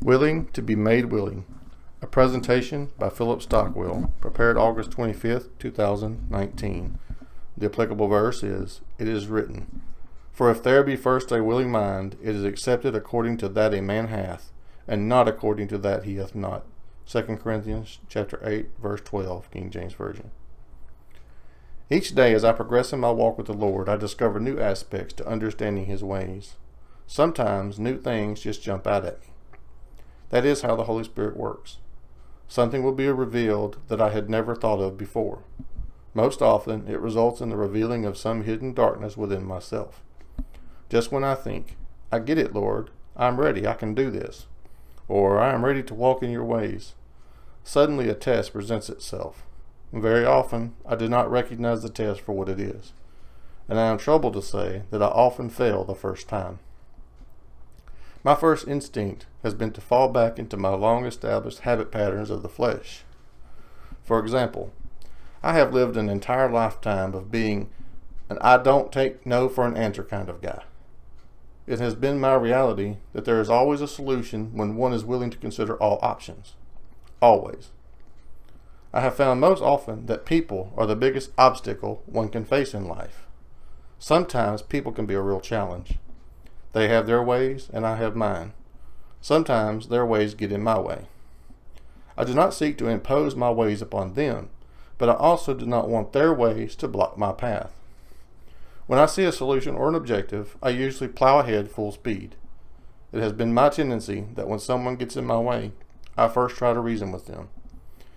Willing to be made willing. A presentation by Philip Stockwell, prepared August 25th, 2019. The applicable verse is, "It is written, For if there be first a willing mind, it is accepted according to that a man hath, and not according to that he hath not." 2 Corinthians chapter 8, verse 12, King James Version. Each day as I progress in my walk with the Lord, I discover new aspects to understanding His ways. Sometimes new things just jump out at me. That is how the Holy Spirit works. Something will be revealed that I had never thought of before. Most often, it results in the revealing of some hidden darkness within myself. Just when I think, "I get it, Lord, I'm ready, I can do this," or "I am ready to walk in your ways," suddenly a test presents itself. Very often, I do not recognize the test for what it is, and I am troubled to say that I often fail the first time. My first instinct has been to fall back into my long-established habit patterns of the flesh. For example, I have lived an entire lifetime of being an "I don't take no for an answer" kind of guy. It has been my reality that there is always a solution when one is willing to consider all options. Always. I have found most often that people are the biggest obstacle one can face in life. Sometimes people can be a real challenge. They have their ways and I have mine. Sometimes their ways get in my way. I do not seek to impose my ways upon them, but I also do not want their ways to block my path. When I see a solution or an objective, I usually plow ahead full speed. It has been my tendency that when someone gets in my way, I first try to reason with them.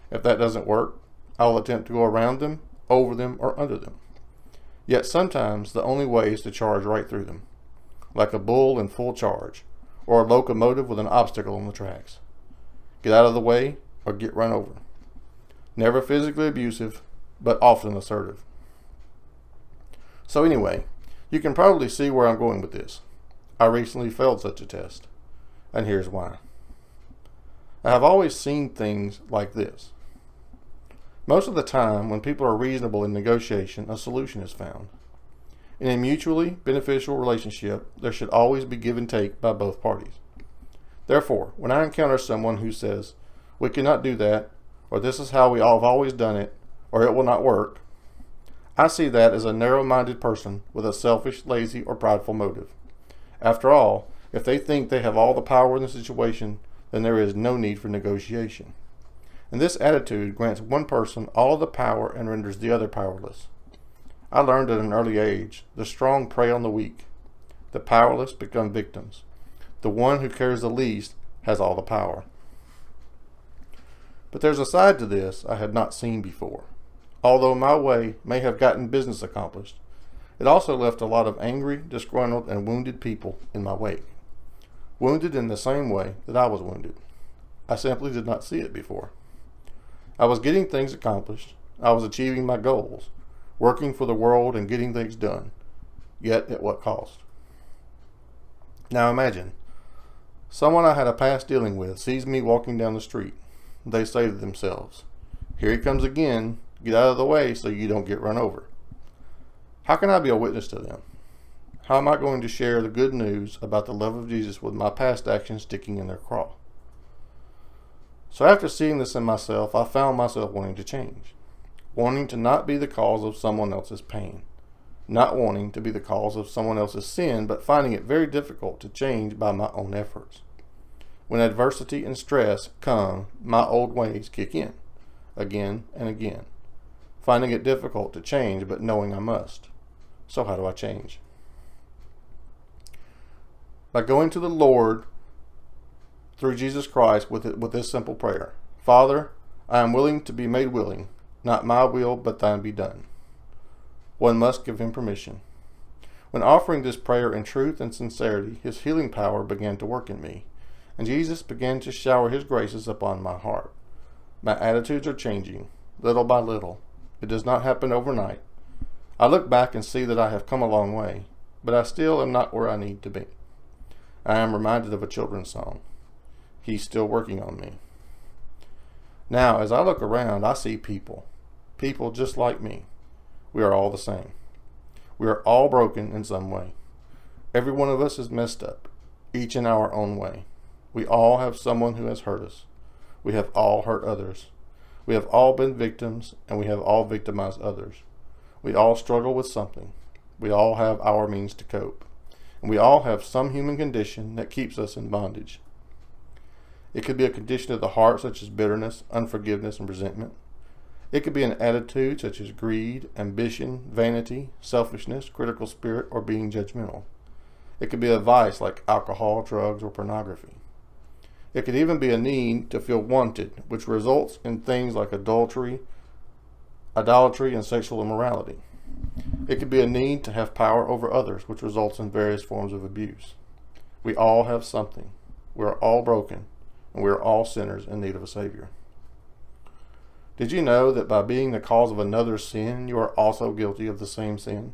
If that doesn't work, I will attempt to go around them, over them, or under them. Yet sometimes the only way is to charge right through them, like a bull in full charge, or a locomotive with an obstacle on the tracks. Get out of the way or get run over. Never physically abusive, but often assertive. So anyway, you can probably see where I'm going with this. I recently failed such a test, and here's why. I have always seen things like this. Most of the time, when people are reasonable in negotiation, a solution is found. In a mutually beneficial relationship, there should always be give and take by both parties. Therefore, when I encounter someone who says, "We cannot do that," or "This is how we all have always done it," or "It will not work," I see that as a narrow-minded person with a selfish, lazy, or prideful motive. After all, if they think they have all the power in the situation, then there is no need for negotiation. And this attitude grants one person all the power and renders the other powerless. I learned at an early age, the strong prey on the weak. The powerless become victims. The one who cares the least has all the power. But there's a side to this I had not seen before. Although my way may have gotten business accomplished, it also left a lot of angry, disgruntled, and wounded people in my wake. Wounded in the same way that I was wounded. I simply did not see it before. I was getting things accomplished. I was achieving my goals, working for the world and getting things done. Yet at what cost? Now imagine, someone I had a past dealing with sees me walking down the street. They say to themselves, "Here he comes again. Get out of the way so you don't get run over." How can I be a witness to them? How am I going to share the good news about the love of Jesus with my past actions sticking in their craw? So after seeing this in myself, I found myself wanting to change. Wanting to not be the cause of someone else's pain. Not wanting to be the cause of someone else's sin, but finding it very difficult to change by my own efforts. When adversity and stress come, my old ways kick in, again and again. Finding it difficult to change, but knowing I must. So how do I change? By going to the Lord through Jesus Christ with this simple prayer. "Father, I am willing to be made willing. Not my will, but thine be done." One must give him permission. When offering this prayer in truth and sincerity, his healing power began to work in me, and Jesus began to shower his graces upon my heart. My attitudes are changing, little by little. It does not happen overnight. I look back and see that I have come a long way, but I still am not where I need to be. I am reminded of a children's song. He's still working on me. Now, as I look around, I see people just like me. We are all the same. We are all broken in some way. Every one of us is messed up, each in our own way. We all have someone who has hurt us. We have all hurt others. We have all been victims, and we have all victimized others. We all struggle with something. We all have our means to cope. And we all have some human condition that keeps us in bondage. It could be a condition of the heart such as bitterness, unforgiveness, and resentment. It could be an attitude such as greed, ambition, vanity, selfishness, critical spirit, or being judgmental. It could be a vice like alcohol, drugs, or pornography. It could even be a need to feel wanted, which results in things like adultery, idolatry, and sexual immorality. It could be a need to have power over others, which results in various forms of abuse. We all have something. We are all broken, and we are all sinners in need of a Savior. Did you know that by being the cause of another's sin, you are also guilty of the same sin?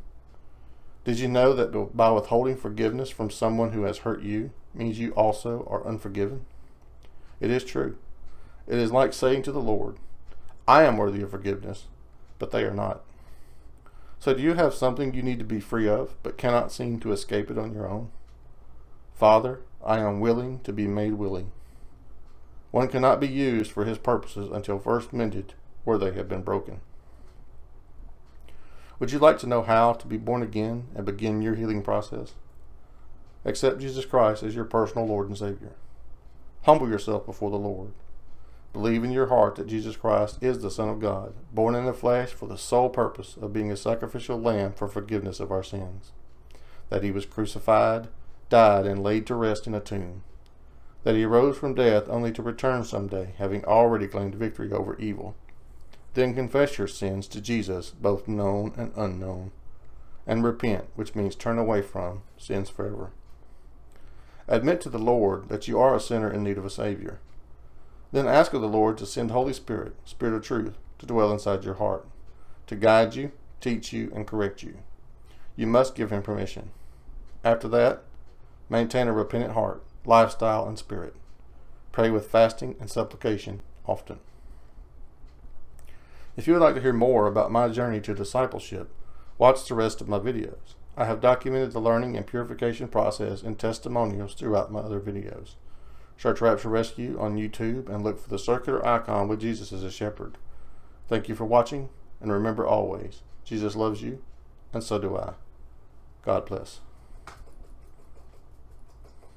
Did you know that by withholding forgiveness from someone who has hurt you means you also are unforgiven? It is true. It is like saying to the Lord, I am worthy of forgiveness, but they are not. So do you have something you need to be free of, but cannot seem to escape it on your own? Father, I am willing to be made willing. One cannot be used for his purposes until first mended where they have been broken. Would you like to know how to be born again and begin your healing process? Accept Jesus Christ as your personal Lord and Savior. Humble yourself before the Lord. Believe in your heart that Jesus Christ is the Son of God, born in the flesh for the sole purpose of being a sacrificial lamb for forgiveness of our sins. That he was crucified, died, and laid to rest in a tomb. That he rose from death only to return someday, having already claimed victory over evil. Then confess your sins to Jesus, both known and unknown, and repent, which means turn away from sins forever. Admit to the Lord that you are a sinner in need of a Savior. Then ask of the Lord to send Holy Spirit, Spirit of truth, to dwell inside your heart, to guide you, teach you, and correct you. You must give him permission. After that, maintain a repentant heart, lifestyle, and spirit. Pray with fasting and supplication often. If you would like to hear more about my journey to discipleship, watch the rest of my videos. I have documented the learning and purification process and testimonials throughout my other videos. Search Rapture Rescue on YouTube and look for the circular icon with Jesus as a shepherd. Thank you for watching, and remember always, Jesus loves you, and so do I. God bless.